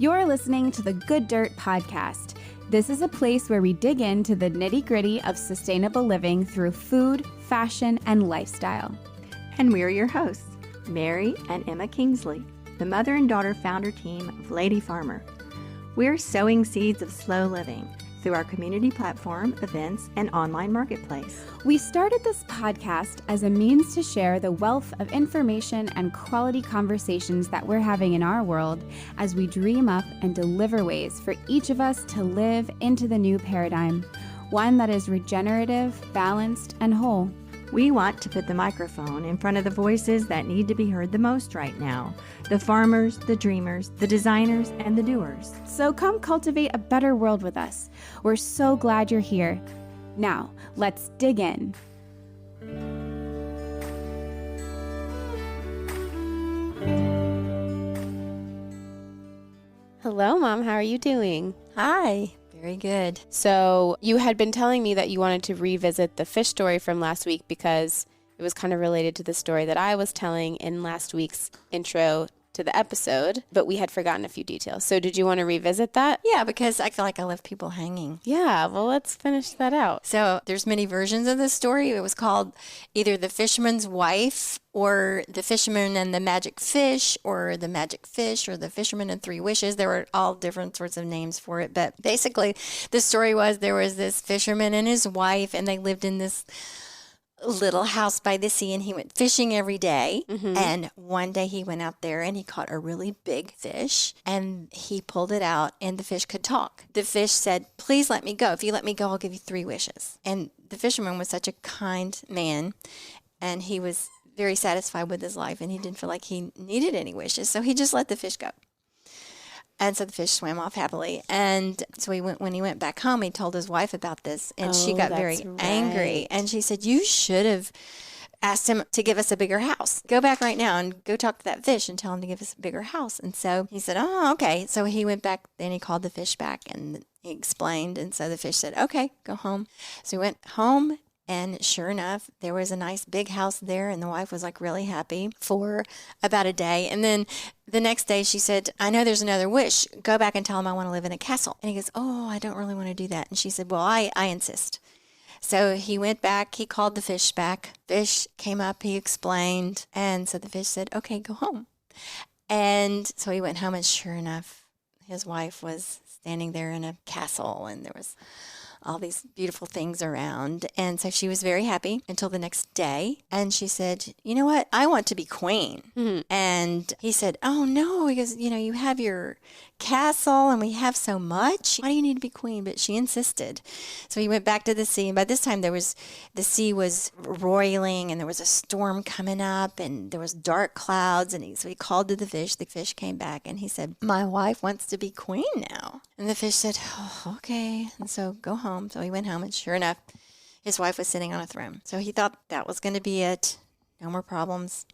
You're listening to the Good Dirt Podcast. This is a place where we dig into the nitty-gritty of sustainable living through food, fashion, and lifestyle. And we're your hosts, Mary and Emma Kingsley, the mother and daughter founder team of Lady Farmer. We're sowing seeds of slow living through our community platform, events, and online marketplace. We started this podcast as a means to share the wealth of information and quality conversations that we're having in our world as we dream up and deliver ways for each of us to live into the new paradigm, one that is regenerative, balanced, and whole. We want to put the microphone in front of the voices that need to be heard the most right now. The farmers, the dreamers, the designers, and the doers. So come cultivate a better world with us. We're so glad you're here. Now, let's dig in. Hello, Mom. How are you doing? Hi. Very good. So you had been telling me that you wanted to revisit the fish story from last week because it was kind of related to the story that I was telling in last week's intro to the episode, but we had forgotten a few details. So did you want to revisit that? Yeah, because I feel like I left people hanging. Yeah, well, let's finish that out. So there's many versions of this story. It was called either The Fisherman's Wife or The Fisherman and the Magic Fish or The Magic Fish or The Fisherman and Three Wishes. There were all different sorts of names for it. But basically, the story was there was this fisherman and his wife, and they lived in this little house by the sea, and he went fishing every day. And one day he went out there and he caught a really big fish, and he pulled it out, and the fish could talk. The fish said, "Please let me go. If you let me go, I'll give you 3 wishes." And the fisherman was such a kind man, and he was very satisfied with his life, and he didn't feel like he needed any wishes, so he just let the fish go. And so the fish swam off happily. And so when he went back home, he told his wife about this, and she got very angry. And she said, "You should have asked him to give us a bigger house. Go back right now and go talk to that fish and tell him to give us a bigger house." And so he said, "Oh, okay." So he went back, then he called the fish back and he explained. And so the fish said, "Okay, go home." So he went home. And sure enough, there was a nice big house there, and the wife was like really happy for about a day. And then the next day she said, "I know there's another wish. Go back and tell him I want to live in a castle." And he goes, "Oh, I don't really want to do that." And she said, "Well, I insist." So he went back, he called the fish back. Fish came up, he explained. And so the fish said, "Okay, go home." And so he went home, and sure enough, his wife was standing there in a castle, and there was all these beautiful things around. And so she was very happy until the next day. And she said, "You know what? I want to be queen." And he said, "Oh, no," because, you have your castle and we have so much. Why do you need to be queen? But she insisted. So he went back to the sea. And by this time, the sea was roiling, and there was a storm coming up, and there was dark clouds. And so he called to the fish. The fish came back, and he said, "My wife wants to be queen now." And the fish said, "Oh, okay." And so go home. So he went home, and sure enough, his wife was sitting on a throne. So he thought that was going to be it. No more problems.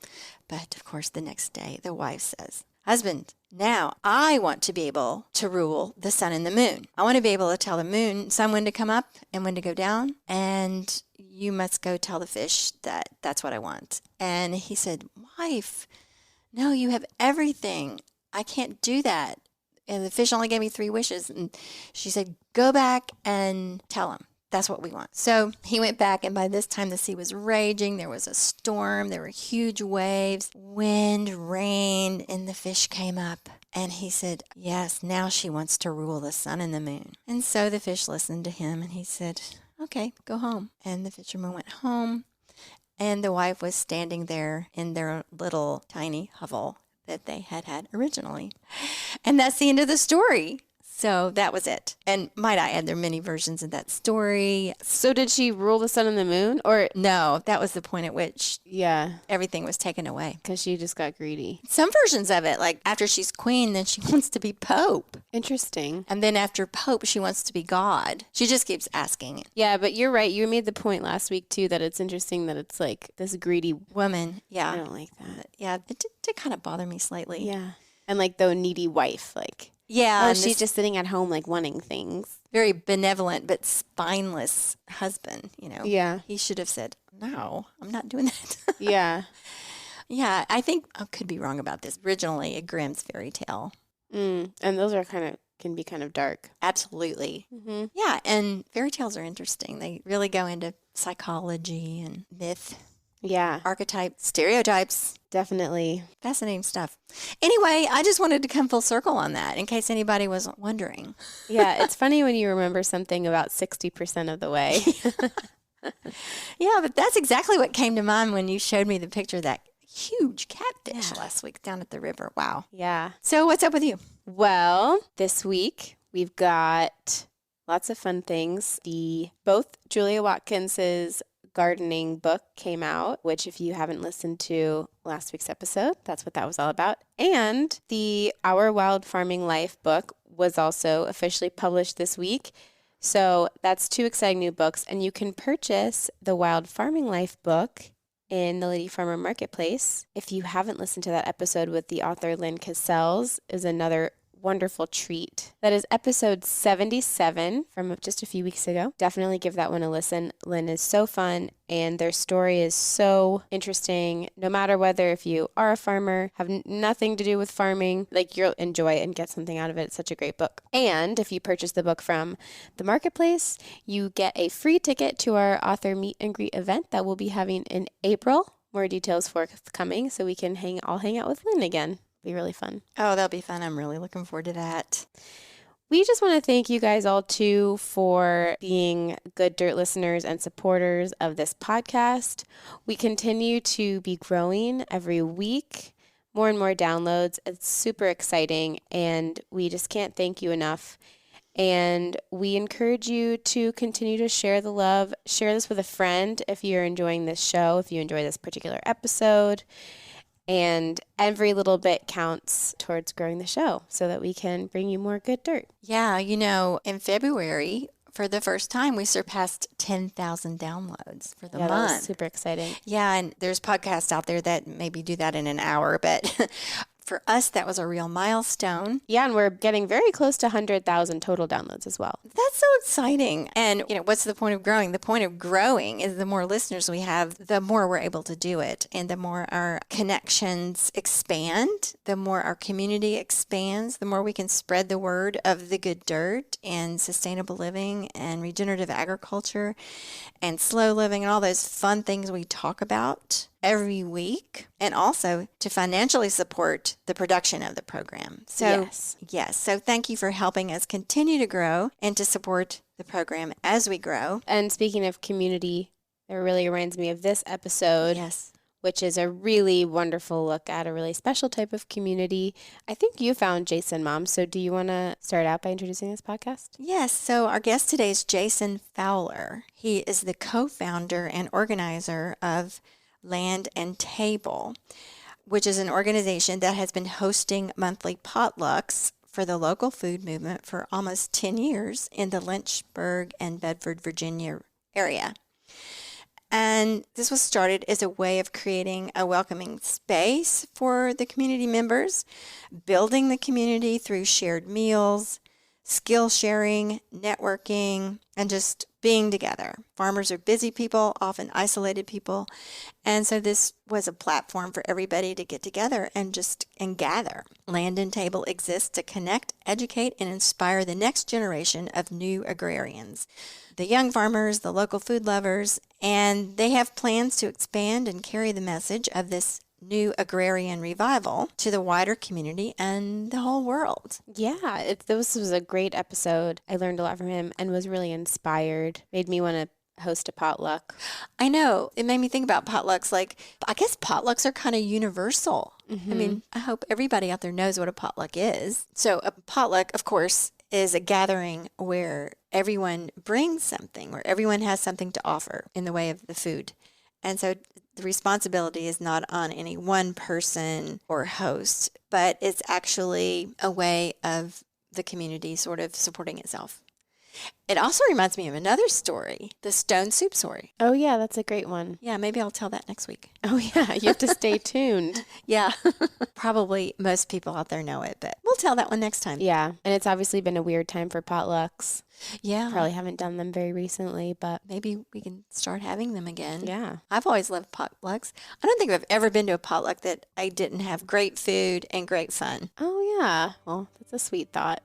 But of course, the next day, the wife says, "Husband, now I want to be able to rule the sun and the moon. I want to be able to tell the sun when to come up and when to go down. And you must go tell the fish that that's what I want." And he said, "Wife, no, you have everything. I can't do that. And the fish only gave me 3 wishes." And she said, "Go back and tell him. That's what we want." So he went back, and by this time the sea was raging. There was a storm. There were huge waves, wind, rain, and the fish came up. And he said, "Yes, now she wants to rule the sun and the moon." And so the fish listened to him, and he said, "Okay, go home." And the fisherman went home, and the wife was standing there in their little tiny hovel that they had originally. And that's the end of the story. So that was it. And might I add, there are many versions of that story. So did she rule the sun and the moon? Or no, that was the point at which everything was taken away. Because she just got greedy. Some versions of it, like after she's queen, then she wants to be pope. Interesting. And then after pope, she wants to be God. She just keeps asking. Yeah, but you're right. You made the point last week, too, that it's interesting that it's like this greedy woman. Yeah. I don't like that. Yeah, it did kind of bother me slightly. Yeah. And like the needy wife, like. Yeah. Oh, she's just sitting at home, like, wanting things. Very benevolent, but spineless husband, Yeah. He should have said, "No, I'm not doing that." Yeah. Yeah, I think I could be wrong about this. Originally, a Grimm's fairy tale. And those are can be kind of dark. Absolutely. Mm-hmm. Yeah, and fairy tales are interesting. They really go into psychology and myth, Yeah, archetype, stereotypes. definitely. Fascinating stuff. Anyway, I just wanted to come full circle on that in case anybody was wondering. Yeah, it's funny when you remember something about 60% of the way. Yeah, but that's exactly what came to mind when you showed me the picture of that huge catfish last week down at the river. Wow. Yeah. So what's up with you? Well, this week we've got lots of fun things. Both Julia Watkins's gardening book came out, which if you haven't listened to last week's episode, that's what that was all about. And the Our Wild Farming Life book was also officially published this week. So that's two exciting new books, and you can purchase the Wild Farming Life book in the Lady Farmer Marketplace. If you haven't listened to that episode with the author Lynn Cassels, is another wonderful treat. That is episode 77 from just a few weeks ago. Definitely give that one a listen. Lynn is so fun, and their story is so interesting. No matter whether if you are a farmer, have nothing to do with farming, like you'll enjoy it and get something out of it. It's such a great book. And if you purchase the book from the Marketplace, you get a free ticket to our author meet and greet event that we'll be having in April. More details forthcoming, so we can all hang out with Lynn again. Be really fun. Oh, that'll be fun. I'm really looking forward to that. We just want to thank you guys all too for being good dirt listeners and supporters of this podcast. We continue to be growing every week, more and more downloads. It's super exciting, and we just can't thank you enough. And we encourage you to continue to share the love. Share this with a friend if you're enjoying this show, if you enjoy this particular episode. And every little bit counts towards growing the show so that we can bring you more good dirt. Yeah, in February, for the first time, we surpassed 10,000 downloads for the month. That was super exciting. Yeah, and there's podcasts out there that maybe do that in an hour, but for us, that was a real milestone. Yeah, and we're getting very close to 100,000 total downloads as well. That's so exciting. And, what's the point of growing? The point of growing is the more listeners we have, the more we're able to do it. And the more our connections expand, the more our community expands, the more we can spread the word of the good dirt and sustainable living and regenerative agriculture and slow living and all those fun things we talk about every week, and also to financially support the production of the program. So, yes. So thank you for helping us continue to grow and to support the program as we grow. And speaking of community, it really reminds me of this episode. Yes. Which is a really wonderful look at a really special type of community. I think you found Jason, Mom. So do you want to start out by introducing this podcast? Yes. So our guest today is Jason Fowler. He is the co-founder and organizer of Land and Table, which is an organization that has been hosting monthly potlucks for the local food movement for almost 10 years in the Lynchburg and Bedford, Virginia area. And this was started as a way of creating a welcoming space for the community members, building the community through shared meals, skill sharing, networking, and just being together. Farmers are busy people, often isolated people. And so this was a platform for everybody to get together and gather. Land and Table exists to connect, educate, and inspire the next generation of new agrarians, the young farmers, the local food lovers, and they have plans to expand and carry the message of this new Agrarian Revival to the wider community and the whole world. Yeah, this was a great episode. I learned a lot from him and was really inspired. Made me want to host a potluck. I know. It made me think about potlucks. I guess potlucks are kind of universal. Mm-hmm. I mean, I hope everybody out there knows what a potluck is. So a potluck, of course, is a gathering where everyone brings something, where everyone has something to offer in the way of the food. And so the responsibility is not on any one person or host, but it's actually a way of the community sort of supporting itself. It also reminds me of another story, the stone soup story. Oh, yeah, that's a great one. Yeah, maybe I'll tell that next week. Oh, yeah, you have to stay tuned. Yeah, probably most people out there know it, but we'll tell that one next time. Yeah, and it's obviously been a weird time for potlucks. Yeah. Probably haven't done them very recently, but maybe we can start having them again. Yeah. I've always loved potlucks. I don't think I've ever been to a potluck that I didn't have great food and great fun. Oh, yeah. Well, that's a sweet thought.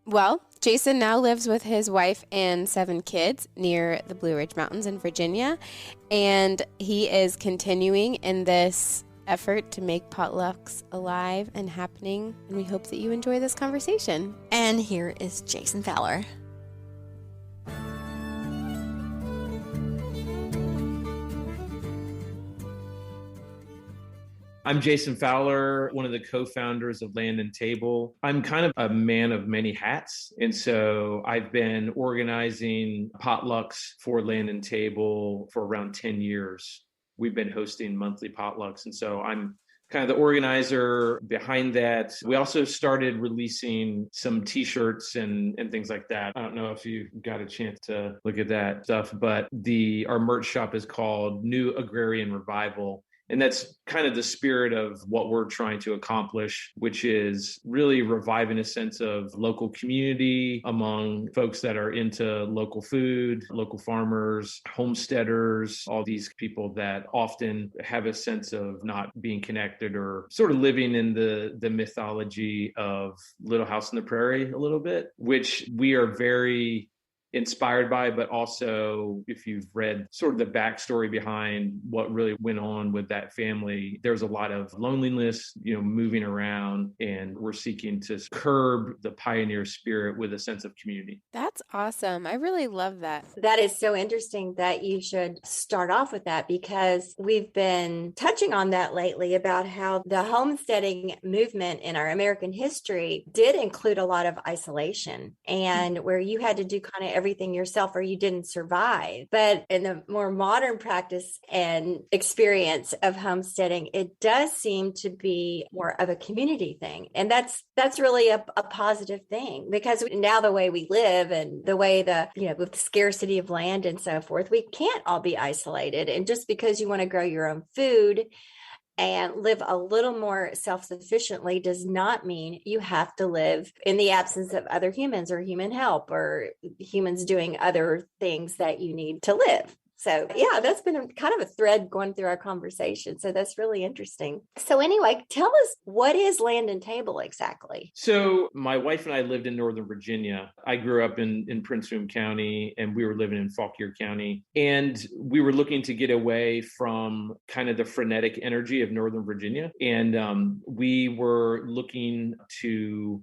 Well, Jason now lives with his wife and 7 kids near the Blue Ridge Mountains in Virginia, and he is continuing in this effort to make potlucks alive and happening, and we hope that you enjoy this conversation. And here is Jason Fowler. I'm Jason Fowler, one of the co-founders of Land and Table. I'm kind of a man of many hats. And so I've been organizing potlucks for Land and Table for around 10 years. We've been hosting monthly potlucks. And so I'm kind of the organizer behind that. We also started releasing some t-shirts and things like that. I don't know if you got a chance to look at that stuff, but our merch shop is called New Agrarian Revival. And that's kind of the spirit of what we're trying to accomplish, which is really reviving a sense of local community among folks that are into local food, local farmers, homesteaders, all these people that often have a sense of not being connected or sort of living in the mythology of Little House on the Prairie a little bit, which we are very inspired by, but also if you've read sort of the backstory behind what really went on with that family, there's a lot of loneliness, moving around, and we're seeking to curb the pioneer spirit with a sense of community. That's awesome. I really love that. That is so interesting that you should start off with that, because we've been touching on that lately about how the homesteading movement in our American history did include a lot of isolation, and where you had to do kind of everything yourself or you didn't survive. But in the more modern practice and experience of homesteading, it does seem to be more of a community thing. And that's really a positive thing, because now the way we live and the way with the scarcity of land and so forth, we can't all be isolated. And just because you want to grow your own food and live a little more self-sufficiently does not mean you have to live in the absence of other humans or human help or humans doing other things that you need to live. So yeah, that's been kind of a thread going through our conversation. So that's really interesting. So anyway, tell us, what is Land and Table exactly? So my wife and I lived in Northern Virginia. I grew up in Prince William County, and we were living in Fauquier County. And we were looking to get away from kind of the frenetic energy of Northern Virginia. And we were looking to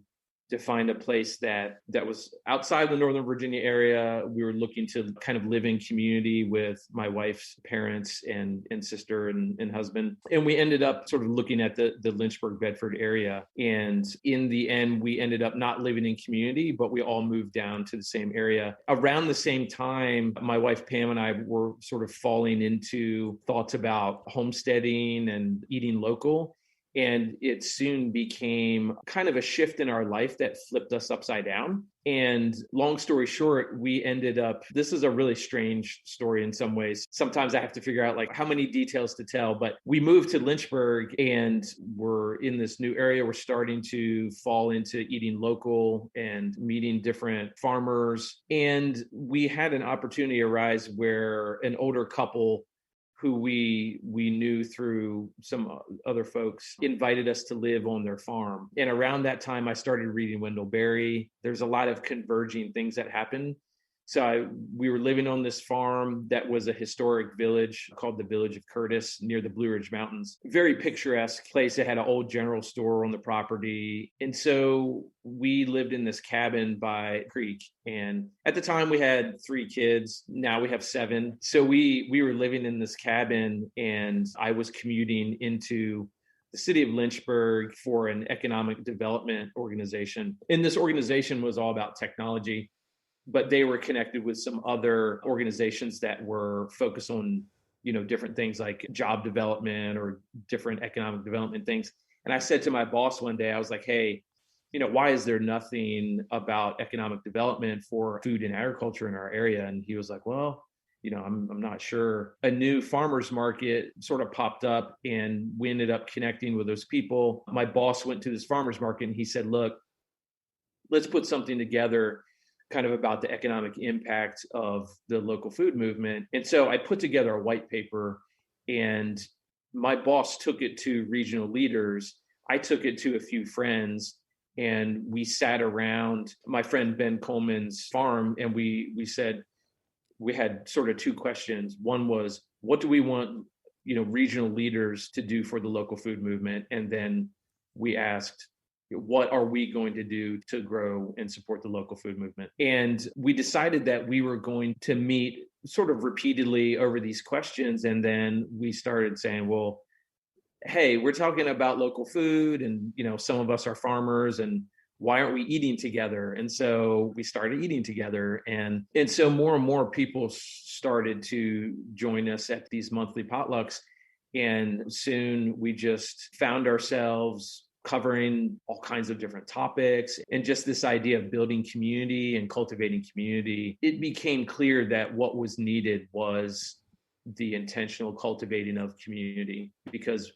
find a place that was outside the Northern Virginia area. We were looking to kind of live in community with my wife's parents and sister and husband. And we ended up sort of looking at the Lynchburg, Bedford area. And in the end, we ended up not living in community, but we all moved down to the same area. Around the same time, my wife Pam and I were sort of falling into thoughts about homesteading and eating local. And it soon became kind of a shift in our life that flipped us upside down. And long story short, we ended up, this is a really strange story in some ways. Sometimes I have to figure out like how many details to tell, but we moved to Lynchburg and we're in this new area. We're starting to fall into eating local and meeting different farmers. And we had an opportunity arise where an older couple who we knew through some other folks invited us to live on their farm. And around that time, I started reading Wendell Berry. There's a lot of converging things that happened. So we were living on this farm that was a historic village called the Village of Curtis near the Blue Ridge Mountains. Very picturesque place. It had an old general store on the property. And so we lived in this cabin by a creek. And at the time we had 3 kids. Now we have 7. So we were living in this cabin, and I was commuting into the city of Lynchburg for an economic development organization. And this organization was all about technology, but they were connected with some other organizations that were focused on, different things like job development or different economic development things. And I said to my boss one day, I was like, hey, why is there nothing about economic development for food and agriculture in our area? And he was like, well, I'm not sure. A new farmers market sort of popped up and we ended up connecting with those people. My boss went to this farmers market and he said, look, let's put something together kind of about the economic impact of the local food movement. And so I put together a white paper, and my boss took it to regional leaders. I took it to a few friends, and we sat around my friend Ben Coleman's farm, and we said, we had sort of two questions. One was, what do we want, regional leaders to do for the local food movement? And then we asked, what are we going to do to grow and support the local food movement? And we decided that we were going to meet sort of repeatedly over these questions. And then we started saying, well, hey, we're talking about local food, and some of us are farmers, and why aren't we eating together? And so we started eating together, and so more and more people started to join us at these monthly potlucks, and soon we just found ourselves covering all kinds of different topics, and just this idea of building community and cultivating community. It became clear that what was needed was the intentional cultivating of community, because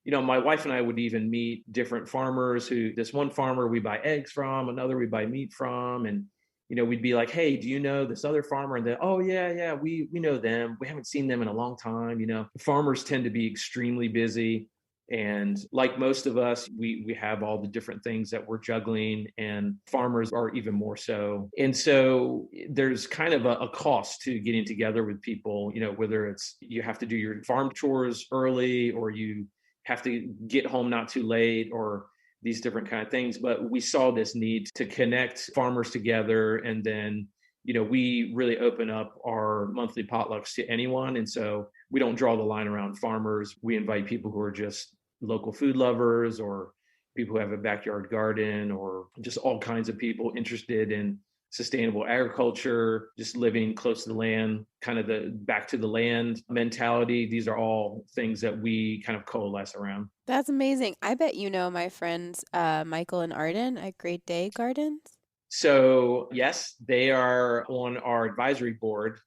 my wife and I would even meet different farmers who, this one farmer we buy eggs from, another we buy meat from. And, we'd be like, hey, do you know this other farmer? And then, oh, yeah, we know them. We haven't seen them in a long time. Farmers tend to be extremely busy. And like most of us, we have all the different things that we're juggling, and farmers are even more so. And so there's kind of a cost to getting together with people, whether it's you have to do your farm chores early, or you have to get home not too late, or these different kind of things. But we saw this need to connect farmers together. And then, we really open up our monthly potlucks to anyone. And so we don't draw the line around farmers. We invite people who are just local food lovers, or people who have a backyard garden, or just all kinds of people interested in sustainable agriculture, just living close to the land, kind of the back to the land mentality. These are all things that we kind of coalesce around. That's amazing. I bet my friends Michael and Arden at Great Day Gardens. So yes, they are on our advisory board.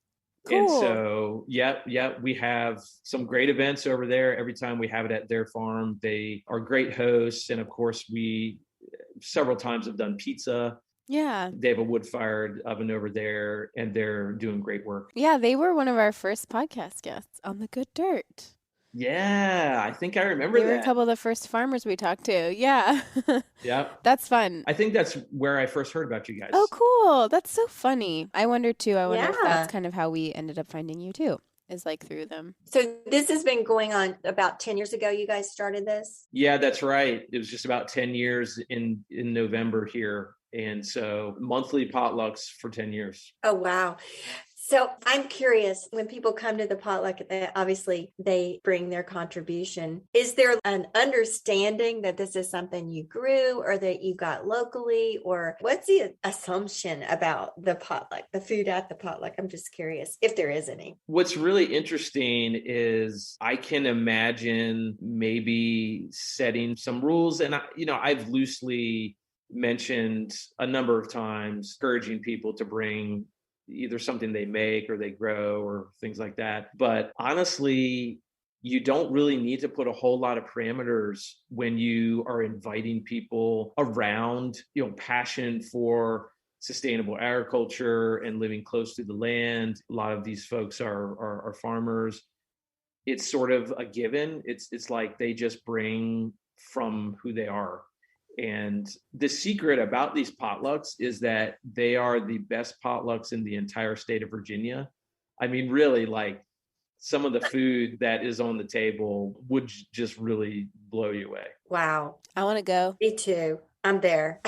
Cool. And so, we have some great events over there. Every time we have it at their farm, they are great hosts. And of course, we several times have done pizza. Yeah. They have a wood-fired oven over there, and they're doing great work. Yeah, they were one of our first podcast guests on The Good Dirt. Yeah, I think I remember that. They were a couple of the first farmers we talked to. Yeah. Yeah. That's fun. I think that's where I first heard about you guys. Oh, cool. That's so funny. I wonder too. I wonder if Yeah. that's kind of how we ended up finding you too, is like through them. So this has been going on about 10 years ago. You guys started this? Yeah, that's right. It was just about 10 years in November here. And so monthly potlucks for 10 years. Oh, wow. So I'm curious, when people come to the potluck, obviously they bring their contribution. Is there an understanding that this is something you grew or that you got locally? Or what's the assumption about the potluck, the food at the potluck? I'm just curious if there is any. What's really interesting is I can imagine maybe setting some rules. And, I've loosely mentioned a number of times encouraging people to bring either something they make or they grow or things like that. But honestly, you don't really need to put a whole lot of parameters when you are inviting people around, passion for sustainable agriculture and living close to the land. A lot of these folks are farmers. It's sort of a given. It's like they just bring from who they are. And the secret about these potlucks is that they are the best potlucks in the entire state of Virginia. I mean, really, like some of the food that is on the table would just really blow you away. Wow. I want to go. Me too. I'm there.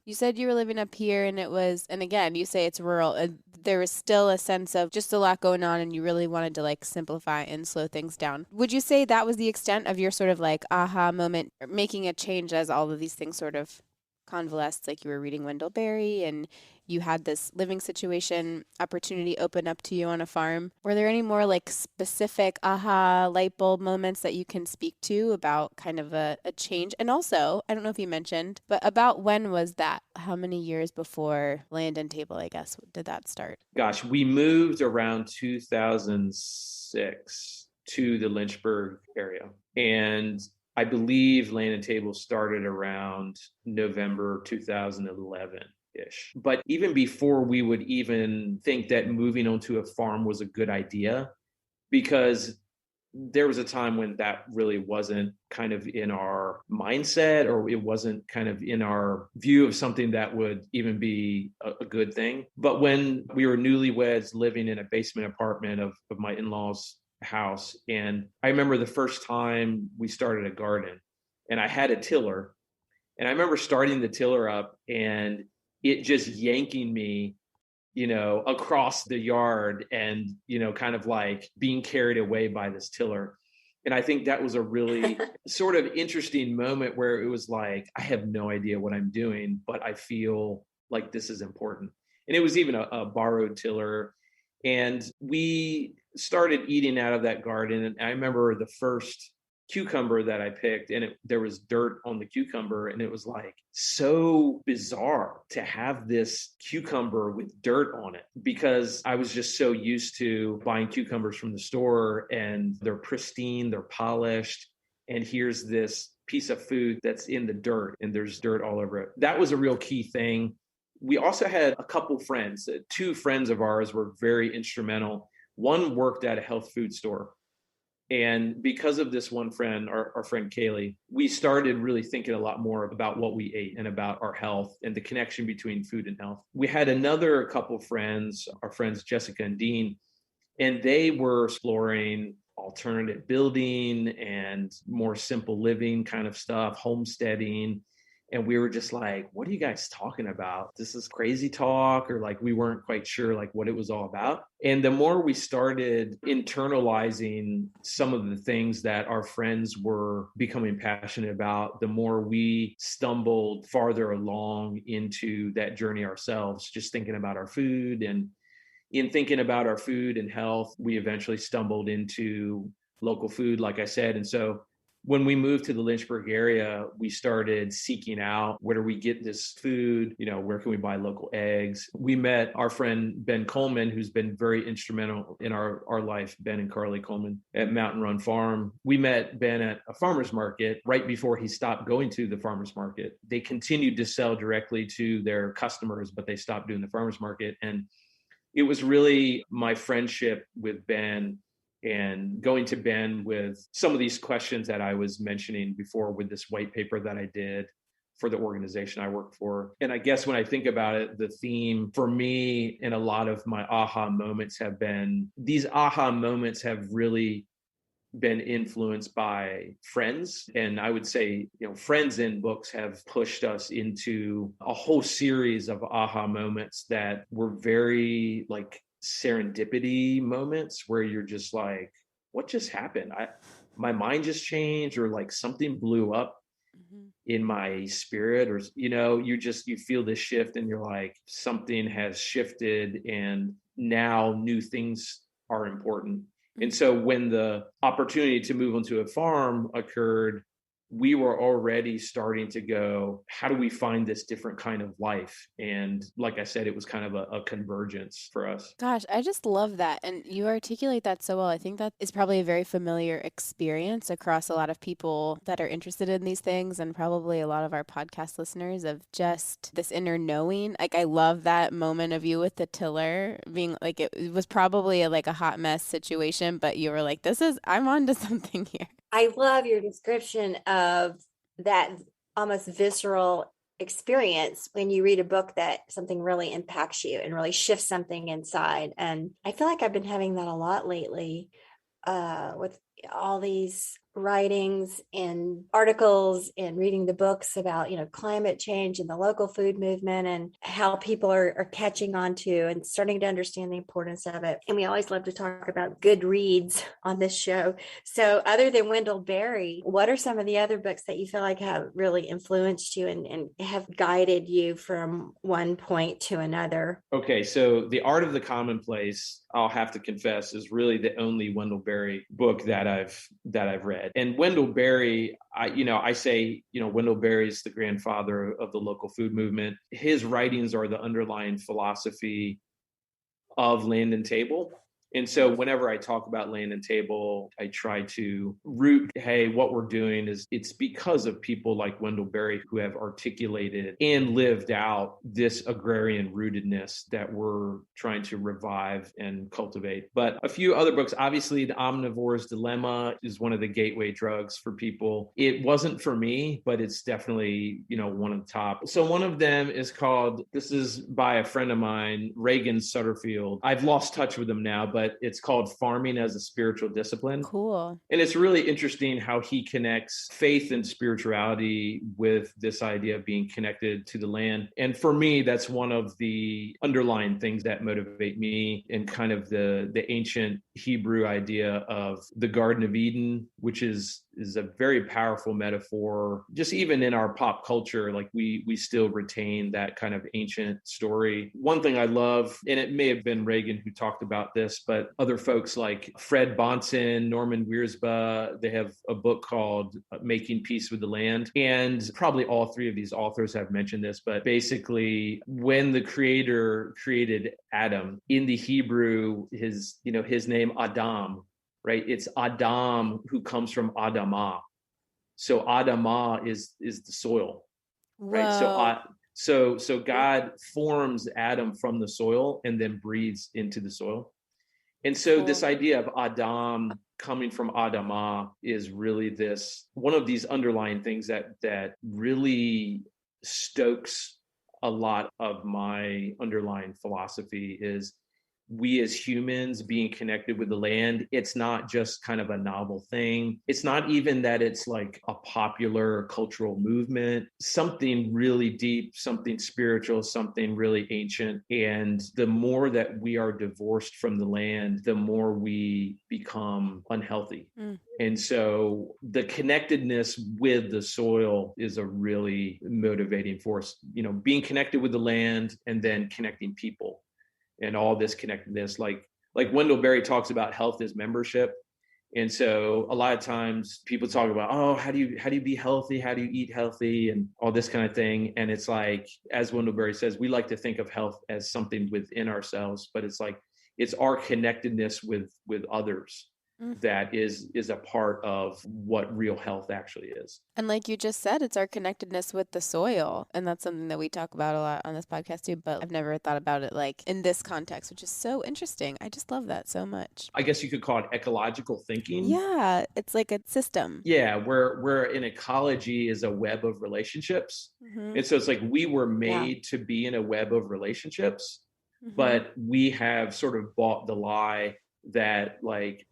You said you were living up here and again, you say it's rural. There was still a sense of just a lot going on and you really wanted to like simplify and slow things down. Would you say that was the extent of your sort of like aha moment, making a change as all of these things sort of convalesced? Like you were reading Wendell Berry and you had this living situation opportunity open up to you on a farm. Were there any more like specific aha light bulb moments that you can speak to about kind of a change? And also, I don't know if you mentioned, but about when was that? How many years before Land and Table, I guess, did that start? Gosh, we moved around 2006 to the Lynchburg area. And I believe Land and Table started around November 2011-ish. But even before we would even think that moving onto a farm was a good idea, because there was a time when that really wasn't kind of in our mindset, or it wasn't kind of in our view of something that would even be a good thing. But when we were newlyweds living in a basement apartment of my in-laws' house, and I remember the first time we started a garden, and I had a tiller, and I remember starting the tiller up and it just yanking me across the yard and, kind of like being carried away by this tiller. And I think that was a really sort of interesting moment where it was like, I have no idea what I'm doing, but I feel like this is important. And it was even a borrowed tiller. And we started eating out of that garden. And I remember the first cucumber that I picked, and there was dirt on the cucumber, and it was like so bizarre to have this cucumber with dirt on it, because I was just so used to buying cucumbers from the store and they're pristine, they're polished, and here's this piece of food that's in the dirt and there's dirt all over it. That was a real key thing. We also had a couple friends. Two friends of ours were very instrumental. One worked at a health food store. And because of this one friend, our friend Kaylee, we started really thinking a lot more about what we ate and about our health and the connection between food and health. We had another couple friends, our friends Jessica and Dean, and they were exploring alternative building and more simple living kind of stuff, homesteading. And we were just like, what are you guys talking about? This is crazy talk, or like we weren't quite sure like what it was all about. And the more we started internalizing some of the things that our friends were becoming passionate about, the more we stumbled farther along into that journey ourselves, just thinking about our food. And in thinking about our food and health, we eventually stumbled into local food, like I said. And so when we moved to the Lynchburg area, we started seeking out, where do we get this food? Where can we buy local eggs? We met our friend Ben Coleman, who's been very instrumental in our life, Ben and Carly Coleman at Mountain Run Farm. We met Ben at a farmer's market right before he stopped going to the farmer's market. They continued to sell directly to their customers, but they stopped doing the farmer's market. And it was really my friendship with Ben and going to Ben with some of these questions that I was mentioning before with this white paper that I did for the organization I work for. And I guess when I think about it, the theme for me and a lot of my aha moments have been, these aha moments have really been influenced by friends. And I would say, friends in books have pushed us into a whole series of aha moments that were very like serendipity moments, where you're just like, what just happened? My mind just changed, or like something blew up in my spirit, or you feel this shift and you're like, something has shifted and now new things are important. And so when the opportunity to move onto a farm occurred, we were already starting to go, how do we find this different kind of life? And like I said, it was kind of a convergence for us. Gosh, I just love that. And you articulate that so well. I think that is probably a very familiar experience across a lot of people that are interested in these things, and probably a lot of our podcast listeners, of just this inner knowing. Like, I love that moment of you with the tiller being like, it was probably like a hot mess situation, but you were like, I'm onto something here. I love your description of that almost visceral experience when you read a book that something really impacts you and really shifts something inside. And I feel like I've been having that a lot lately with all these writings and articles and reading the books about, climate change and the local food movement and how people are catching on to and starting to understand the importance of it. And we always love to talk about good reads on this show. So other than Wendell Berry, what are some of the other books that you feel like have really influenced you and have guided you from one point to another? Okay, so The Art of the Commonplace, I'll have to confess, is really the only Wendell Berry book that I've read. And Wendell Berry, I say Wendell Berry is the grandfather of the local food movement. His writings are the underlying philosophy of Land and Table. And so whenever I talk about Land and Table, I try to root, hey, what we're doing is it's because of people like Wendell Berry who have articulated and lived out this agrarian rootedness that we're trying to revive and cultivate. But a few other books, obviously The Omnivore's Dilemma is one of the gateway drugs for people. It wasn't for me, but it's definitely, one of the top. So one of them is called, this is by a friend of mine, Reagan Sutterfield. I've lost touch with him now, but it's called Farming as a Spiritual Discipline. Cool. And it's really interesting how he connects faith and spirituality with this idea of being connected to the land. And for me, that's one of the underlying things that motivate me in kind of the ancient Hebrew idea of the Garden of Eden, which is a very powerful metaphor. Just even in our pop culture, like we still retain that kind of ancient story. One thing I love, and it may have been Reagan who talked about this, but other folks like Fred Bonson, Norman Wiersbe, they have a book called Making Peace with the Land. And probably all three of these authors have mentioned this, but basically when the creator created Adam, in the Hebrew, his name Adam, right? It's Adam who comes from Adamah. So Adamah is the soil, right? So God forms Adam from the soil and then breathes into the soil. And so this idea of Adam coming from Adamah is really one of these underlying things that really stokes a lot of my underlying philosophy is we as humans being connected with the land. It's not just kind of a novel thing. It's not even that it's like a popular cultural movement, something really deep, something spiritual, something really ancient. And the more that we are divorced from the land, the more we become unhealthy. And so the connectedness with the soil is a really motivating force, being connected with the land and then connecting people. And all this connectedness, like Wendell Berry talks about health as membership. And so a lot of times people talk about, oh, how do you be healthy? How do you eat healthy? And all this kind of thing. And it's like, as Wendell Berry says, we like to think of health as something within ourselves, but it's like, it's our connectedness with others that is a part of what real health actually is. And like you just said, it's our connectedness with the soil. And that's something that we talk about a lot on this podcast too, but I've never thought about it like in this context, which is so interesting. I just love that so much. I guess you could call it ecological thinking. Yeah, it's like a system. Yeah, where an ecology is a web of relationships. And so it's like we were made to be in a web of relationships, but we have sort of bought the lie that like,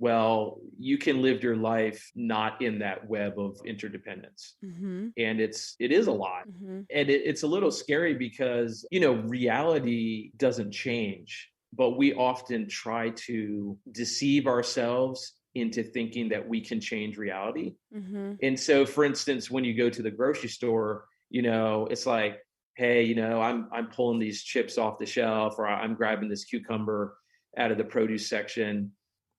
well, you can live your life not in that web of interdependence. And it is a lot. And it's a little scary because, reality doesn't change, but we often try to deceive ourselves into thinking that we can change reality. And so, for instance, when you go to the grocery store, it's like, hey, I'm pulling these chips off the shelf, or I'm grabbing this cucumber out of the produce section.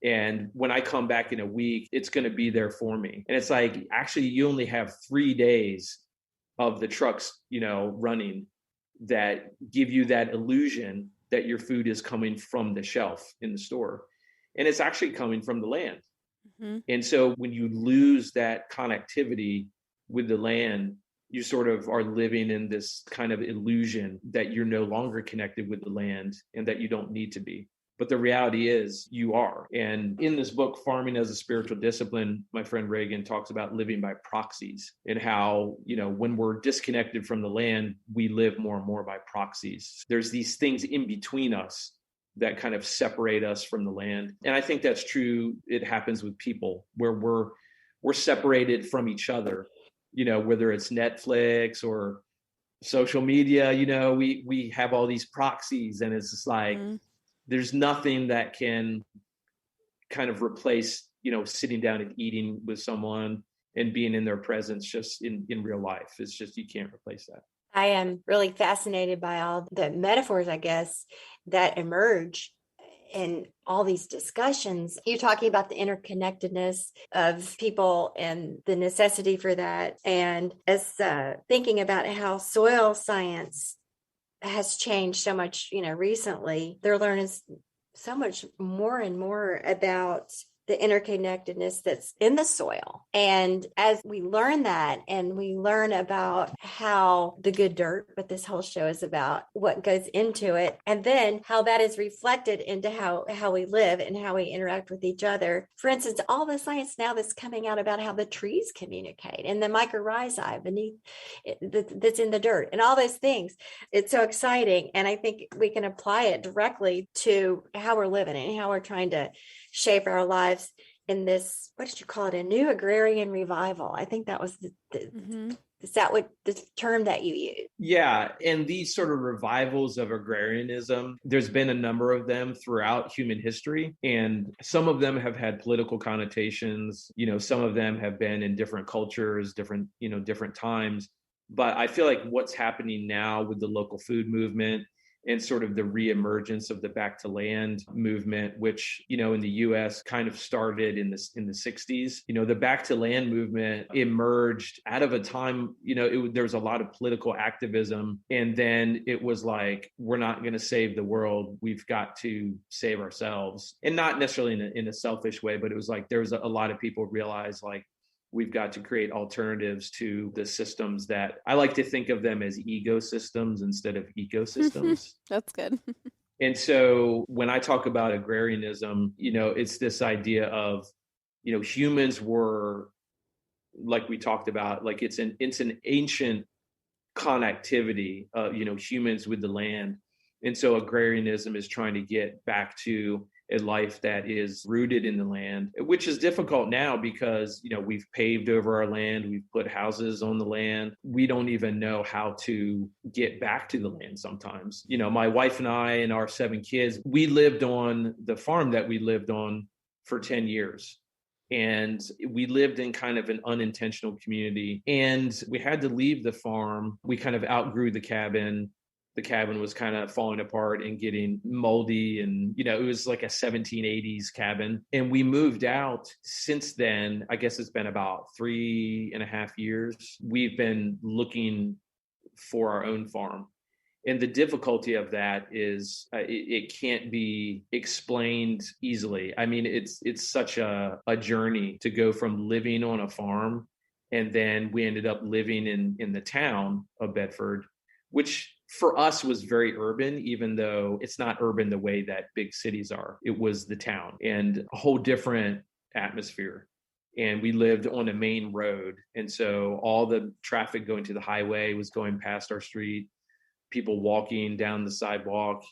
And when I come back in a week, it's going to be there for me. And it's like, actually, you only have 3 days of the trucks, running that give you that illusion that your food is coming from the shelf in the store. And it's actually coming from the land. And so when you lose that connectivity with the land, you sort of are living in this kind of illusion that you're no longer connected with the land and that you don't need to be. But the reality is you are. And in this book, Farming as a Spiritual Discipline, my friend Reagan talks about living by proxies and how, when we're disconnected from the land, we live more and more by proxies. There's these things in between us that kind of separate us from the land. And I think that's true. It happens with people where we're separated from each other, whether it's Netflix or social media, we have all these proxies, and it's just like, there's nothing that can kind of replace, sitting down and eating with someone and being in their presence just in real life. It's just, you can't replace that. I am really fascinated by all the metaphors, I guess, that emerge in all these discussions. You're talking about the interconnectedness of people and the necessity for that. And as thinking about how soil science has changed so much, recently, they're learning so much more and more about the interconnectedness that's in the soil. And as we learn that, and we learn about how the good dirt, but this whole show is about what goes into it, and then how that is reflected into how we live and how we interact with each other. For instance, all the science now that's coming out about how the trees communicate and the mycorrhizae beneath that's in the dirt and all those things. It's so exciting. And I think we can apply it directly to how we're living and how we're trying to shape our lives in this, what did you call it? A new agrarian revival. I think that was is that what the term that you use? Yeah. And these sort of revivals of agrarianism, there's been a number of them throughout human history. And some of them have had political connotations. Some of them have been in different cultures, different times. But I feel like what's happening now with the local food movement and sort of the reemergence of the back to land movement, which, in the US kind of started in the 60s. The back to land movement emerged out of a time, there was a lot of political activism. And then it was like, we're not going to save the world. We've got to save ourselves. And not necessarily in a selfish way, but it was like, there was a lot of people realized like, we've got to create alternatives to the systems that I like to think of them as ecosystems instead of ecosystems. That's good. And so when I talk about agrarianism, it's this idea of, humans were, like we talked about, like it's an ancient connectivity of, humans with the land. And so agrarianism is trying to get back to a life that is rooted in the land, which is difficult now because, we've paved over our land, we've put houses on the land. We don't even know how to get back to the land sometimes. My wife and I and our 7 kids, we lived on the farm that we lived on for 10 years. And we lived in kind of an unintentional community, and we had to leave the farm. We kind of outgrew the cabin. The cabin was kind of falling apart and getting moldy, and it was like a 1780s cabin. And we moved out. Since then, I guess it's been about 3.5 years. We've been looking for our own farm. And the difficulty of that is it can't be explained easily. I mean, it's such a journey to go from living on a farm, and then we ended up living in the town of Bedford, which for us was very urban, even though it's not urban the way that big cities are. It was the town and a whole different atmosphere. And we lived on a main road. And so all the traffic going to the highway was going past our street, people walking down the sidewalk,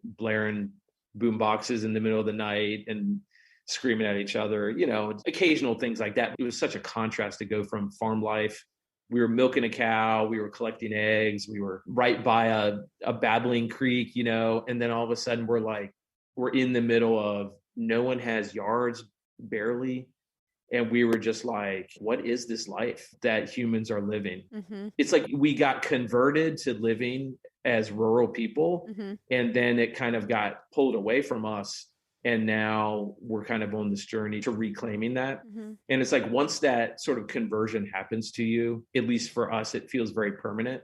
blaring boom boxes in the middle of the night and screaming at each other, occasional things like that. It was such a contrast to go from farm life. We were milking a cow, we were collecting eggs, we were right by a babbling creek, and then all of a sudden we're in the middle of no one has yards, barely. And we were just like, what is this life that humans are living? Mm-hmm. It's like we got converted to living as rural people, and then it kind of got pulled away from us. And now we're kind of on this journey to reclaiming that. And it's like, once that sort of conversion happens to you, at least for us, it feels very permanent,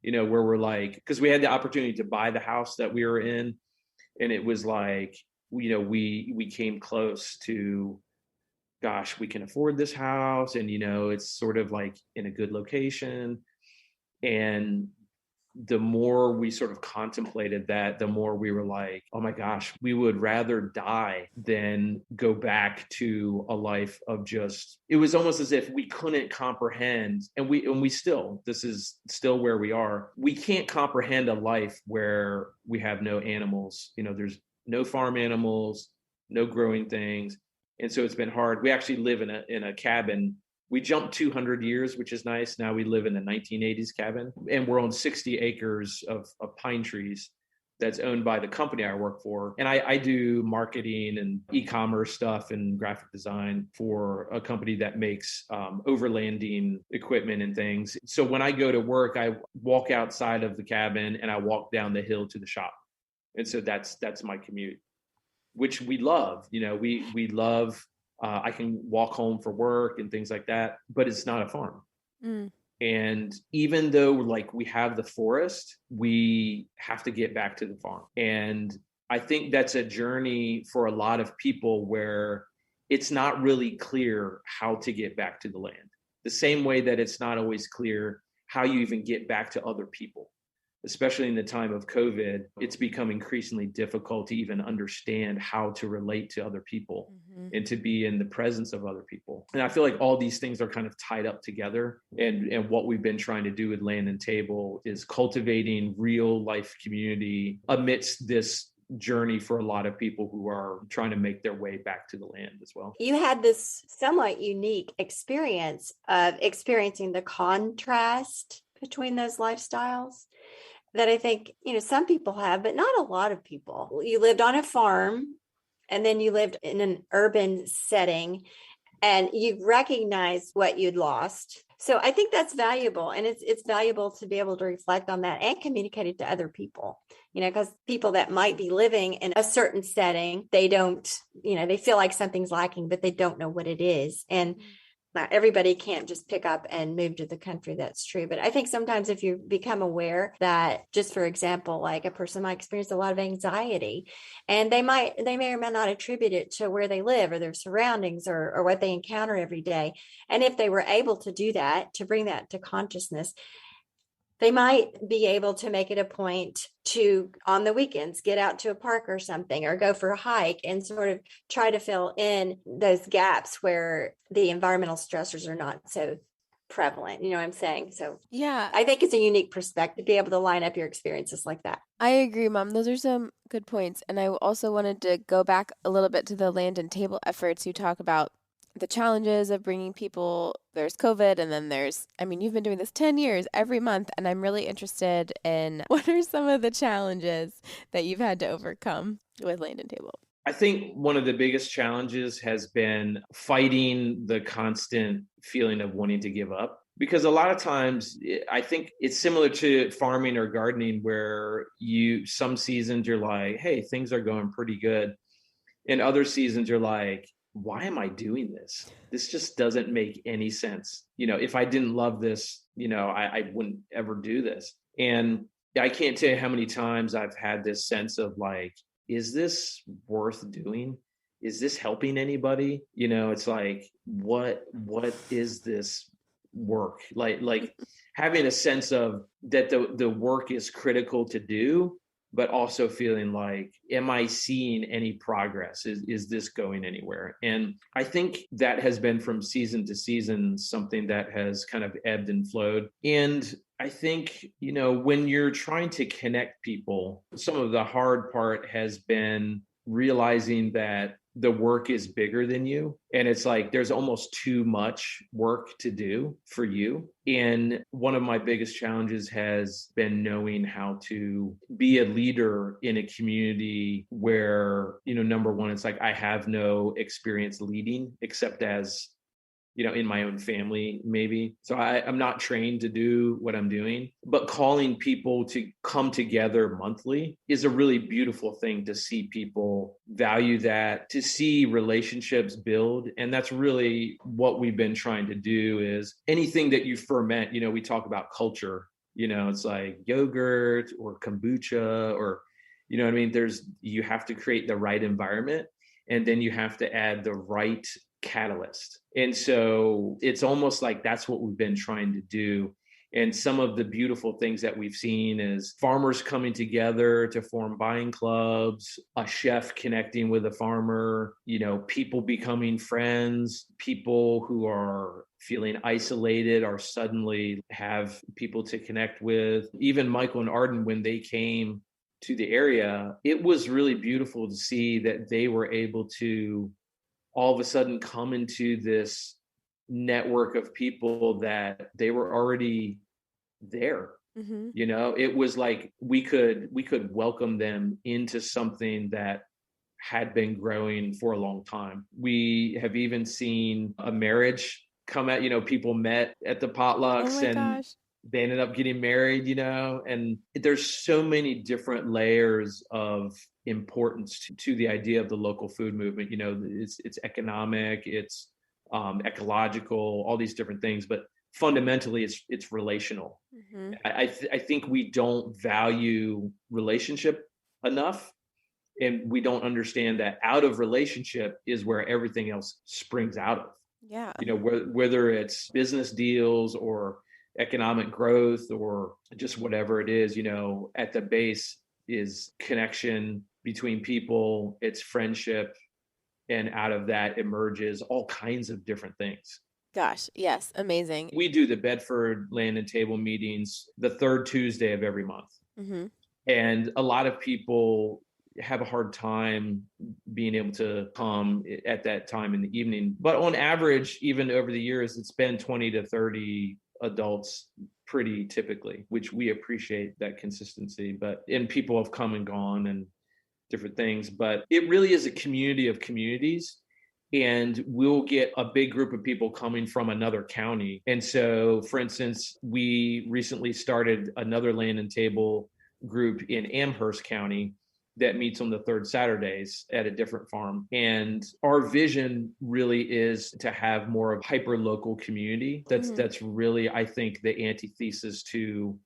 where we're like, because we had the opportunity to buy the house that we were in. And it was like, we came close to, gosh, we can afford this house. And, it's sort of like in a good location. And the more we sort of contemplated that, the more we were like, oh my gosh, we would rather die than go back to a life of it was almost as if we couldn't comprehend. And this is still where we are. We can't comprehend a life where we have no animals. There's no farm animals, no growing things. And so it's been hard. We actually live in a cabin. We jumped 200 years, which is nice. Now we live in a 1980s cabin, and we're on 60 acres of pine trees that's owned by the company I work for. And I do marketing and e-commerce stuff and graphic design for a company that makes overlanding equipment and things. So when I go to work, I walk outside of the cabin and I walk down the hill to the shop. And so that's my commute, which we love. We love, I can walk home for work and things like that, but it's not a farm. Mm. And even though like we have the forest, we have to get back to the farm. And I think that's a journey for a lot of people where it's not really clear how to get back to the land. The same way that it's not always clear how you even get back to other people. Especially in the time of COVID, it's become increasingly difficult to even understand how to relate to other people and to be in the presence of other people. And I feel like all these things are kind of tied up together. And what we've been trying to do with Land and Table is cultivating real life community amidst this journey for a lot of people who are trying to make their way back to the land as well. You had this somewhat unique experience of experiencing the contrast between those lifestyles that I think, some people have, but not a lot of people. You lived on a farm and then you lived in an urban setting and you recognized what you'd lost. So I think that's valuable. And it's valuable to be able to reflect on that and communicate it to other people, because people that might be living in a certain setting, they don't, they feel like something's lacking, but they don't know what it is. And not everybody can't just pick up and move to the country. That's true. But I think sometimes if you become aware that, just for example, like a person might experience a lot of anxiety and they may or may not attribute it to where they live or their surroundings or what they encounter every day. And if they were able to do that, to bring that to consciousness, they might be able to make it a point to, on the weekends, get out to a park or something, or go for a hike and sort of try to fill in those gaps where the environmental stressors are not so prevalent. You know what I'm saying? So yeah, I think it's a unique perspective to be able to line up your experiences like that. I agree, Mom. Those are some good points. And I also wanted to go back a little bit to the Land and Table efforts. You talk about the challenges of bringing people. There's COVID, and then you've been doing this 10 years every month, and I'm really interested in what are some of the challenges that you've had to overcome with Land and Table? I think one of the biggest challenges has been fighting the constant feeling of wanting to give up. Because a lot of times, I think it's similar to farming or gardening, where some seasons you're like, hey, things are going pretty good. And other seasons you're like, why am I doing this? This just doesn't make any sense. If I didn't love this, I wouldn't ever do this. And I can't tell you how many times I've had this sense of like, is this worth doing? Is this helping anybody? It's like, what is this work? Like having a sense of that the work is critical to do, but also feeling like, am I seeing any progress? Is this going anywhere? And I think that has been from season to season something that has kind of ebbed and flowed. And I think, when you're trying to connect people, some of the hard part has been realizing that the work is bigger than you. And it's like, there's almost too much work to do for you. And one of my biggest challenges has been knowing how to be a leader in a community where, number one, it's like, I have no experience leading except as, in my own family, maybe. So I'm not trained to do what I'm doing, but calling people to come together monthly is a really beautiful thing to see people value that, to see relationships build. And that's really what we've been trying to do is anything that you ferment, we talk about culture, it's like yogurt or kombucha or, you have to create the right environment and then you have to add the right catalyst. And so it's almost like that's what we've been trying to do. And some of the beautiful things that we've seen is farmers coming together to form buying clubs, a chef connecting with a farmer, people becoming friends, people who are feeling isolated or suddenly have people to connect with. Even Michael and Arden, when they came to the area, it was really beautiful to see that they were able to all of a sudden come into this network of people that they were already there. Mm-hmm. It was like we could welcome them into something that had been growing for a long time. We have even seen a marriage come out, people met at the potlucks, Oh my and gosh. they ended up getting married, and there's so many different layers of importance to the idea of the local food movement. It's economic, it's ecological, all these different things, but fundamentally it's relational. Mm-hmm. I think we don't value relationship enough, and we don't understand that out of relationship is where everything else springs out of. Yeah. Whether it's business deals or economic growth or just whatever it is, at the base is connection between people, it's friendship, and out of that emerges all kinds of different things. Gosh, yes, amazing. We do the Bedford Land and Table meetings the third Tuesday of every month. Mm-hmm. And a lot of people have a hard time being able to come at that time in the evening. But on average, even over the years, it's been 20 to 30 adults pretty typically, which we appreciate that consistency. And people have come and gone and different things. But it really is a community of communities. And we'll get a big group of people coming from another county. And so, for instance, we recently started another Land and Table group in Amherst County that meets on the third Saturdays at a different farm. And our vision really is to have more of a hyper-local community. That's really, I think, the antithesis to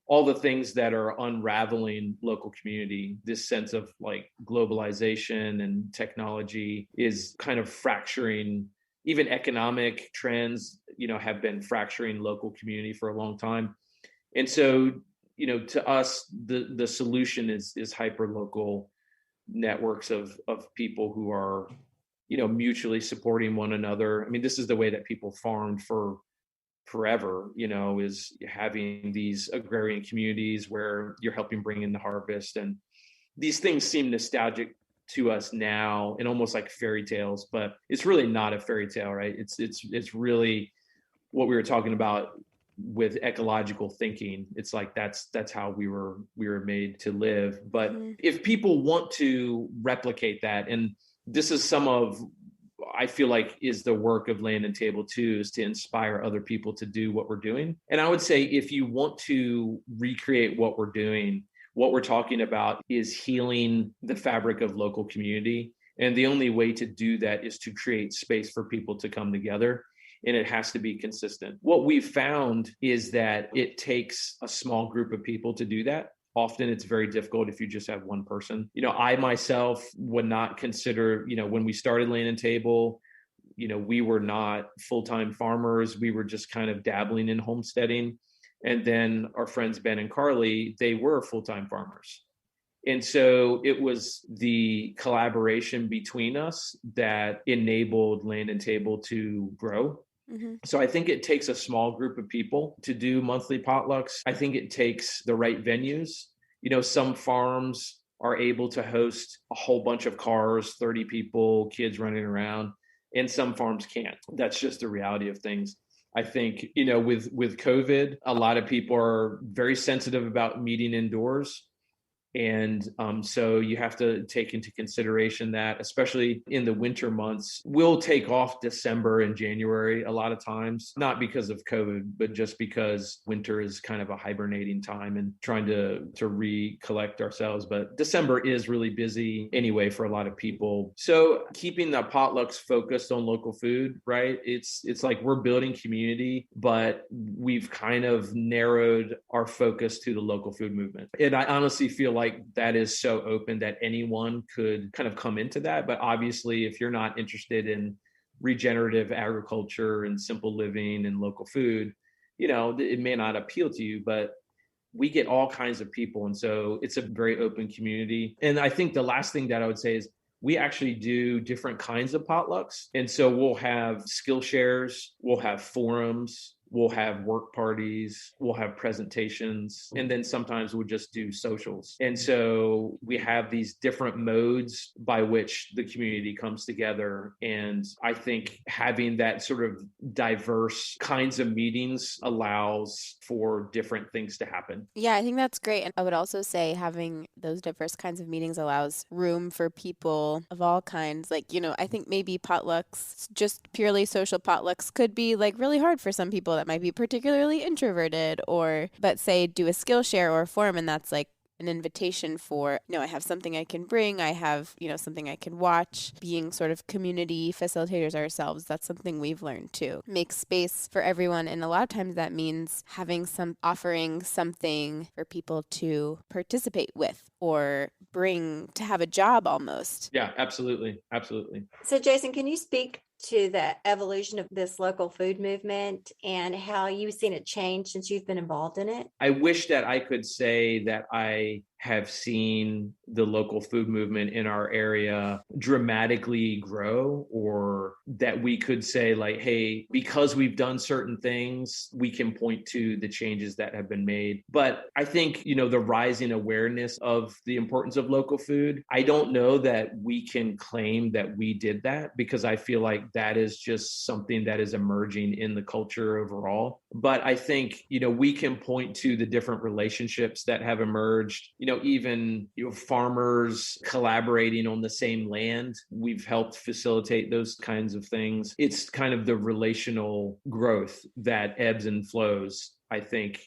all the things that are unraveling local community. This sense of like globalization and technology is kind of fracturing. Even economic trends, have been fracturing local community for a long time. And so, to us, the solution is hyper local networks of people who are, mutually supporting one another. I mean, this is the way that people farmed for forever, is having these agrarian communities where you're helping bring in the harvest. And these things seem nostalgic to us now and almost like fairy tales, but it's really not a fairy tale, right? It's really what we were talking about with ecological thinking. It's like that's how we were made to live. But if people want to replicate that, and this is some of, I feel like, is the work of Land and Table too, is to inspire other people to do what we're doing. And I would say if you want to recreate what we're doing, what we're talking about is healing the fabric of local community. And the only way to do that is to create space for people to come together. And it has to be consistent. What we've found is that it takes a small group of people to do that. Often it's very difficult if you just have one person. I myself would not consider, when we started Land and Table, we were not full-time farmers. We were just kind of dabbling in homesteading. And then our friends Ben and Carly, they were full-time farmers. And so it was the collaboration between us that enabled Land and Table to grow. So I think it takes a small group of people to do monthly potlucks. I think it takes the right venues. Some farms are able to host a whole bunch of cars, 30 people, kids running around, and some farms can't. That's just the reality of things. I think, with COVID, a lot of people are very sensitive about meeting indoors. And so you have to take into consideration that, especially in the winter months, we'll take off December and January a lot of times, not because of COVID, but just because winter is kind of a hibernating time and trying to recollect ourselves. But December is really busy anyway for a lot of people. So keeping the potlucks focused on local food, right? It's like we're building community, but we've kind of narrowed our focus to the local food movement. And I honestly feel like that is so open that anyone could kind of come into that. But obviously, if you're not interested in regenerative agriculture and simple living and local food, it may not appeal to you, but we get all kinds of people. And so it's a very open community. And I think the last thing that I would say is we actually do different kinds of potlucks. And so we'll have skill shares, we'll have forums, we'll have work parties, we'll have presentations, and then sometimes we'll just do socials. And so we have these different modes by which the community comes together. And I think having that sort of diverse kinds of meetings allows for different things to happen. Yeah, I think that's great. And I would also say having those diverse kinds of meetings allows room for people of all kinds. Like, I think maybe potlucks, just purely social potlucks, could be like really hard for some people that might be particularly introverted, but say do a Skillshare or a forum, and that's like an invitation for, I have something I can bring. I have, something I can watch. Being sort of community facilitators ourselves, that's something we've learned too. Make space for everyone. And a lot of times that means offering something for people to participate with or bring to have a job almost. Yeah, absolutely. Absolutely. So Jason, can you speak to the evolution of this local food movement and how you've seen it change since you've been involved in it? I wish that I could say that I have seen the local food movement in our area dramatically grow, or that we could say like, hey, because we've done certain things, we can point to the changes that have been made. But I think, the rising awareness of the importance of local food, I don't know that we can claim that we did that, because I feel like that is just something that is emerging in the culture overall. But I think, we can point to the different relationships that have emerged, even farmers collaborating on the same land. We've helped facilitate those kinds of things. It's kind of the relational growth that ebbs and flows, I think.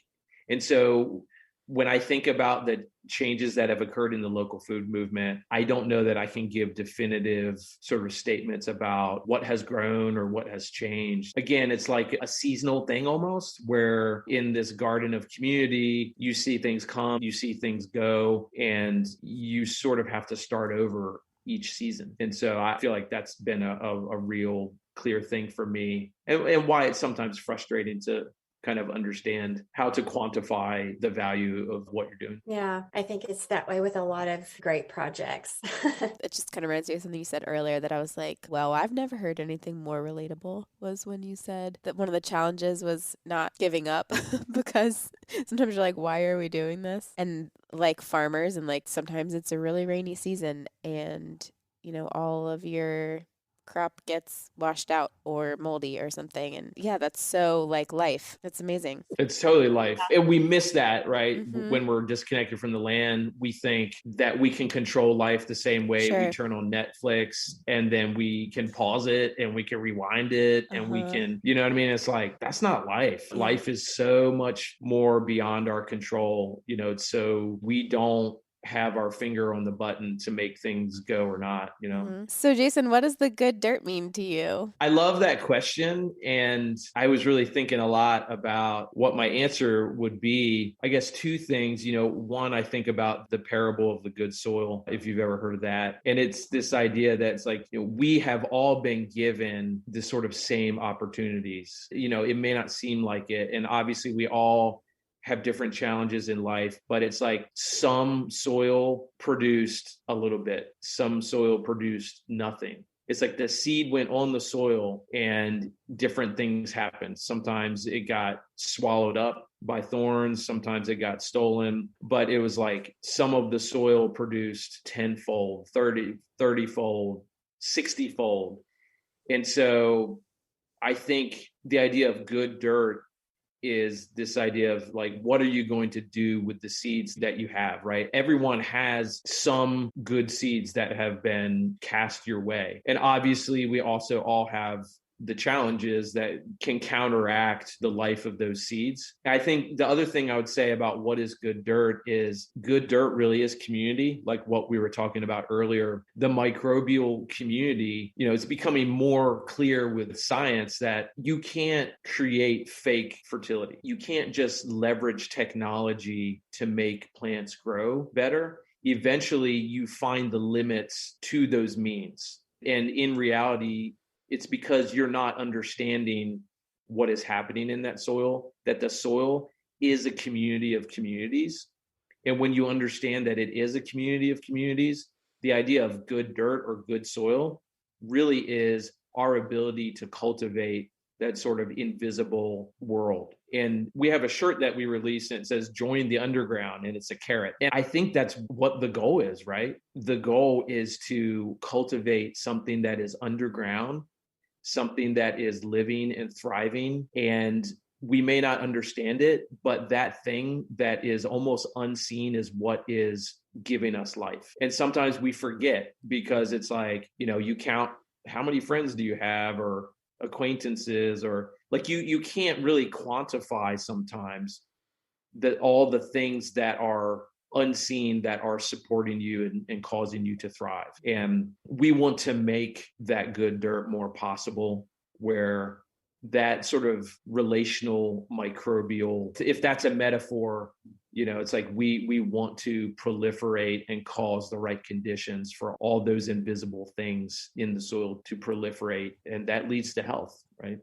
And so when I think about the changes that have occurred in the local food movement, I don't know that I can give definitive sort of statements about what has grown or what has changed. Again, it's like a seasonal thing almost, where in this garden of community, you see things come, you see things go, and you sort of have to start over each season. And so I feel like that's been a real clear thing for me, and why it's sometimes frustrating to kind of understand how to quantify the value of what you're doing. Yeah, I think it's that way with a lot of great projects. It just kind of reminds me of something you said earlier that I was like, well, I've never heard anything more relatable, was when you said that one of the challenges was not giving up because sometimes you're like, why are we doing this? And like farmers, and like sometimes it's a really rainy season and, all of your crop gets washed out or moldy or something. And yeah, that's so like life. That's amazing. It's totally life. And we miss that, right? Mm-hmm. When we're disconnected from the land, we think that we can control life the same way. Sure. We turn on Netflix and then we can pause it and we can rewind it and we can, you know what I mean? It's like, that's not life. Yeah. Life is so much more beyond our control. So we don't have our finger on the button to make things go or not, Mm-hmm. So Jason, what does the good dirt mean to you? I love that question. And I was really thinking a lot about what my answer would be. I guess two things. One, I think about the parable of the good soil, if you've ever heard of that. And it's this idea that it's like, we have all been given this sort of same opportunities. It may not seem like it. And obviously we all have different challenges in life, but it's like some soil produced a little bit, some soil produced nothing. It's like the seed went on the soil and different things happened. Sometimes it got swallowed up by thorns, sometimes it got stolen, but it was like some of the soil produced 10-fold, 30-fold, 60-fold. And so I think the idea of good dirt is this idea of like, what are you going to do with the seeds that you have, right? Everyone has some good seeds that have been cast your way. And obviously we also all have the challenges that can counteract the life of those seeds. I think the other thing I would say about what is good dirt really is community, like what we were talking about earlier. The microbial community, it's becoming more clear with science that you can't create fake fertility. You can't just leverage technology to make plants grow better. Eventually, you find the limits to those means. And in reality, it's because you're not understanding what is happening in that soil, that the soil is a community of communities. And when you understand that it is a community of communities, the idea of good dirt or good soil really is our ability to cultivate that sort of invisible world. And we have a shirt that we released and it says, join the underground, and it's a carrot. And I think that's what the goal is, right? The goal is to cultivate something that is underground, something that is living and thriving. And we may not understand it, but that thing that is almost unseen is what is giving us life. And sometimes we forget, because it's like, you count how many friends do you have, or acquaintances, or like you can't really quantify sometimes that all the things that are unseen that are supporting you and causing you to thrive. And we want to make that good dirt more possible, where that sort of relational microbial, if that's a metaphor, it's like we want to proliferate and cause the right conditions for all those invisible things in the soil to proliferate, and that leads to health, right?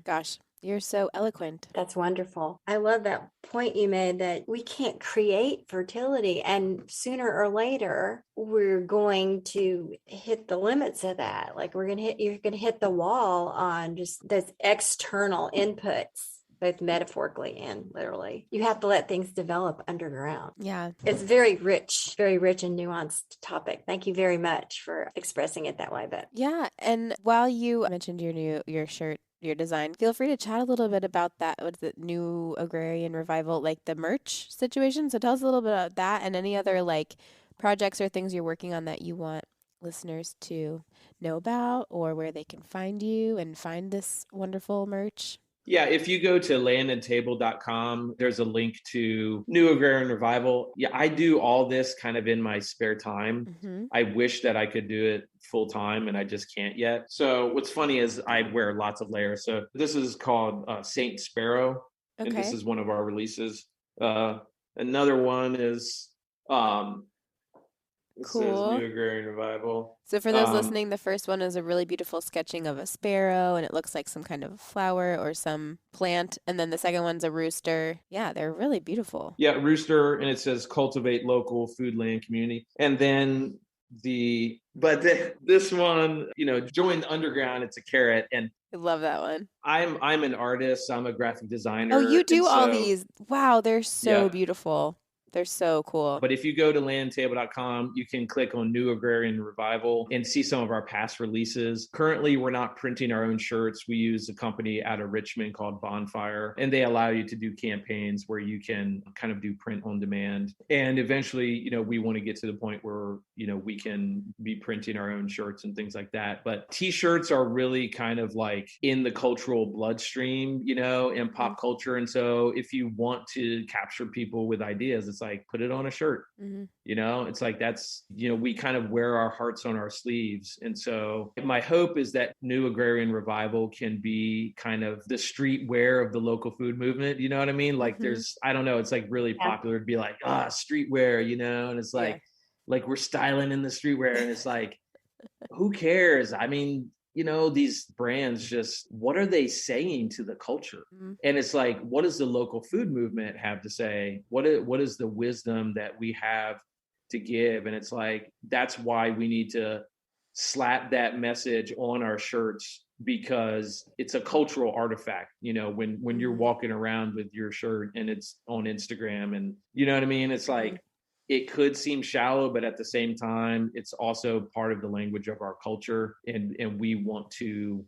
Gosh, you're so eloquent. That's wonderful. I love that point you made, that we can't create fertility, and sooner or later we're going to hit the limits of that. Like you're going to hit the wall on just those external inputs, both metaphorically and literally. You have to let things develop underground. Yeah. It's very rich and nuanced topic. Thank you very much for expressing it that way. But yeah, and while you mentioned your shirt, your design, feel free to chat a little bit about that. What's it, New Agrarian Revival, like the merch situation? So tell us a little bit about that, and any other like projects or things you're working on that you want listeners to know about, or where they can find you and find this wonderful merch. Yeah, if you go to landandtable.com, there's a link to New Agrarian Revival. Yeah, I do all this kind of in my spare time. Mm-hmm. I wish that I could do it full time, and I just can't yet. So what's funny is I wear lots of layers. So this is called Saint Sparrow, and this is one of our releases. Another one is it says New Agrarian Revival. So for those listening, the first one is a really beautiful sketching of a sparrow, and it looks like some kind of flower or some plant. And then the second one's a rooster. Yeah, they're really beautiful. Yeah, rooster, and it says cultivate local food, land, community. And then this one, join the underground, it's a carrot. And I love that one. I'm an artist. I'm a graphic designer. Oh, you do all these. Wow, they're so beautiful. They're so cool. But if you go to landtable.com, you can click on New Agrarian Revival and see some of our past releases. Currently, we're not printing our own shirts. We use a company out of Richmond called Bonfire, and they allow you to do campaigns where you can kind of do print on demand. And eventually, we want to get to the point where, we can be printing our own shirts and things like that. But t-shirts are really kind of like in the cultural bloodstream, and pop culture. And so if you want to capture people with ideas, it's like, put it on a shirt. Mm-hmm. It's like, that's, we kind of wear our hearts on our sleeves. And so my hope is that New Agrarian Revival can be kind of the streetwear of the local food movement. You know what I mean? Like there's, I don't know, it's like really popular to be like, streetwear, and it's like we're styling in the streetwear, and it's like, who cares? I mean, these brands, just what are they saying to the culture? Mm-hmm. And it's like, what does the local food movement have to say? What is the wisdom that we have to give? And it's like, that's why we need to slap that message on our shirts, because it's a cultural artifact. When you're walking around with your shirt and it's on Instagram, and you know what I mean? It's like, it could seem shallow, but at the same time, it's also part of the language of our culture. And we want to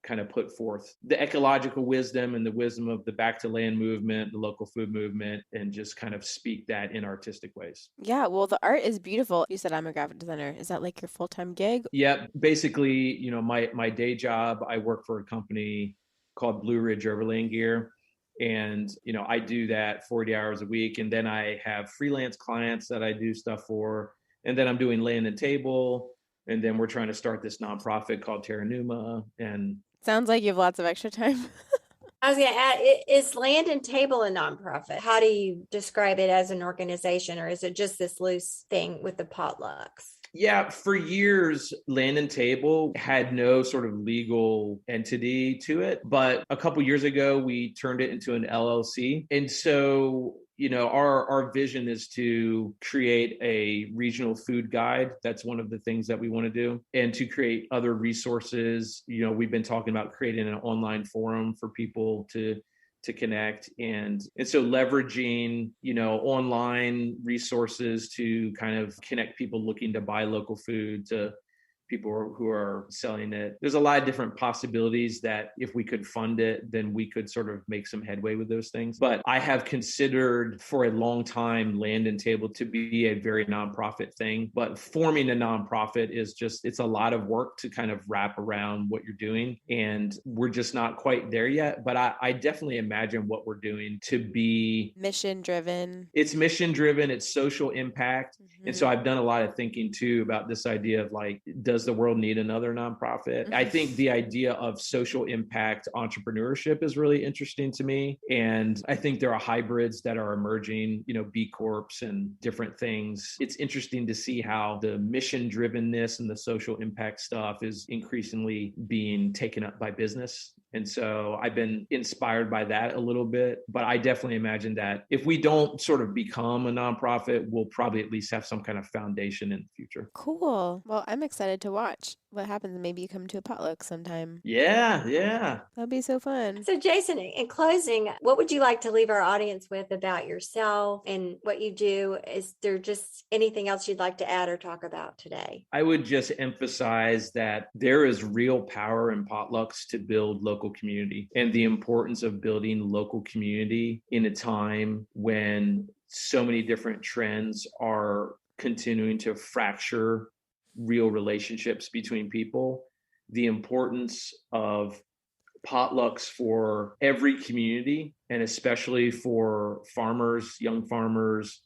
kind of put forth the ecological wisdom and the wisdom of the Back to Land movement, the local food movement, and just kind of speak that in artistic ways. Yeah, well, the art is beautiful. You said I'm a graphic designer. Is that like your full-time gig? Yeah, basically, my day job, I work for a company called Blue Ridge Overland Gear. And, I do that 40 hours a week. And then I have freelance clients that I do stuff for. And then I'm doing Land and Table. And then we're trying to start this nonprofit called Terra Numa. And sounds like you have lots of extra time. I was going to add, is Land and Table a nonprofit? How do you describe it as an organization, or is it just this loose thing with the potlucks? Yeah, for years, Land and Table had no sort of legal entity to it. But a couple years ago, we turned it into an LLC. And so, our vision is to create a regional food guide. That's one of the things that we want to do, and to create other resources. We've been talking about creating an online forum for people to connect, and so leveraging online resources to kind of connect people looking to buy local food to people who are selling it. There's a lot of different possibilities that if we could fund it, then we could sort of make some headway with those things. But I have considered for a long time Land and Table to be a very nonprofit thing. But forming a nonprofit is it's a lot of work to kind of wrap around what you're doing. And we're just not quite there yet. But I definitely imagine what we're doing to be mission driven. It's mission driven. It's social impact. Mm-hmm. And so I've done a lot of thinking too about this idea of like, does the world need another nonprofit? Mm-hmm. I think the idea of social impact entrepreneurship is really interesting to me. And I think there are hybrids that are emerging, B Corps and different things. It's interesting to see how the mission drivenness and the social impact stuff is increasingly being taken up by business. And so I've been inspired by that a little bit, but I definitely imagine that if we don't sort of become a nonprofit, we'll probably at least have some kind of foundation in the future. Cool. Well, I'm excited to watch what happens. Maybe you come to a potluck sometime. Yeah. That'd be so fun. So Jason, in closing, what would you like to leave our audience with about yourself and what you do? Is there just anything else you'd like to add or talk about today? I would just emphasize that there is real power in potlucks to build local community, and the importance of building local community in a time when so many different trends are continuing to fracture real relationships between people. The importance of potlucks for every community, and especially for farmers, young farmers,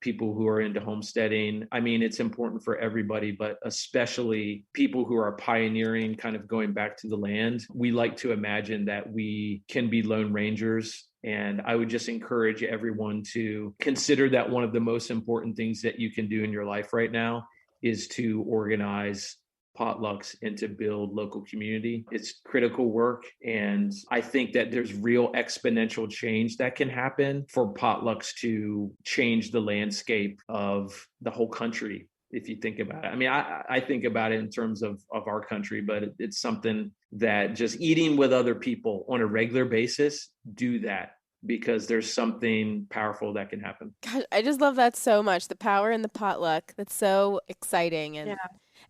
people who are into homesteading. I mean, it's important for everybody, but especially people who are pioneering, kind of going back to the land. We like to imagine that we can be lone rangers. And I would just encourage everyone to consider that one of the most important things that you can do in your life right now is to organize potlucks and to build local community. It's critical work. And I think that there's real exponential change that can happen for potlucks to change the landscape of the whole country. If you think about it, I mean, I think about it in terms of our country, but it's something that just eating with other people on a regular basis, do that, because there's something powerful that can happen. God, I just love that so much. The power in the potluck. That's so exciting and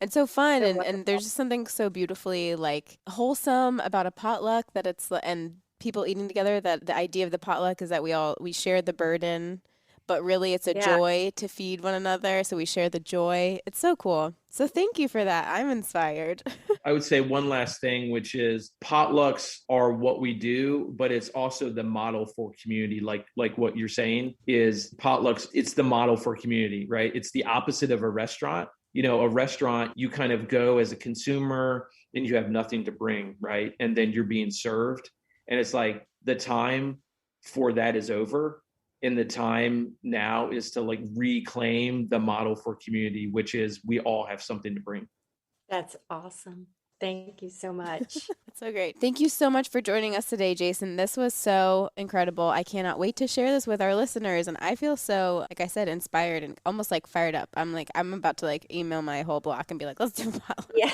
so fun. So and there's just something so beautifully like wholesome about a potluck that and people eating together, that the idea of the potluck is that we share the burden, but really it's a joy to feed one another. So we share the joy. It's so cool. So thank you for that. I'm inspired. I would say one last thing, which is potlucks are what we do, but it's also the model for community. Like what you're saying is potlucks, it's the model for community, right? It's the opposite of a restaurant. A restaurant, you kind of go as a consumer and you have nothing to bring, right? And then you're being served. And it's like the time for that is over. And the time now is to like reclaim the model for community, which is we all have something to bring. That's awesome. Thank you so much. That's so great. Thank you so much for joining us today, Jason. This was so incredible. I cannot wait to share this with our listeners. And I feel so, like I said, inspired and almost like fired up. I'm about to like email my whole block and be like, let's do potluck. Yeah.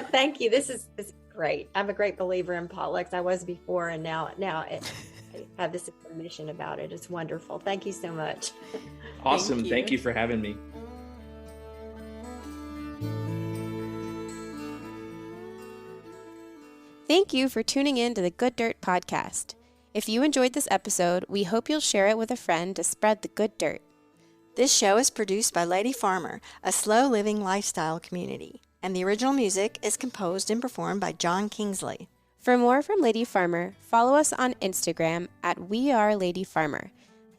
Thank you. This is great. I'm a great believer in potlucks. I was before, and now I have this information about it. It's wonderful. Thank you so much. Awesome. Thank you for having me. Thank you for tuning in to the Good Dirt podcast. If you enjoyed this episode, we hope you'll share it with a friend to spread the good dirt. This show is produced by Lady Farmer, a slow living lifestyle community, and the original music is composed and performed by John Kingsley. For more from Lady Farmer, follow us on Instagram at WeAreLadyFarmer.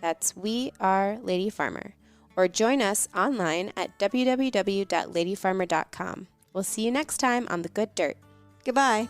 That's We Are Lady Farmer. Or join us online at www.ladyfarmer.com. We'll see you next time on The Good Dirt. Goodbye.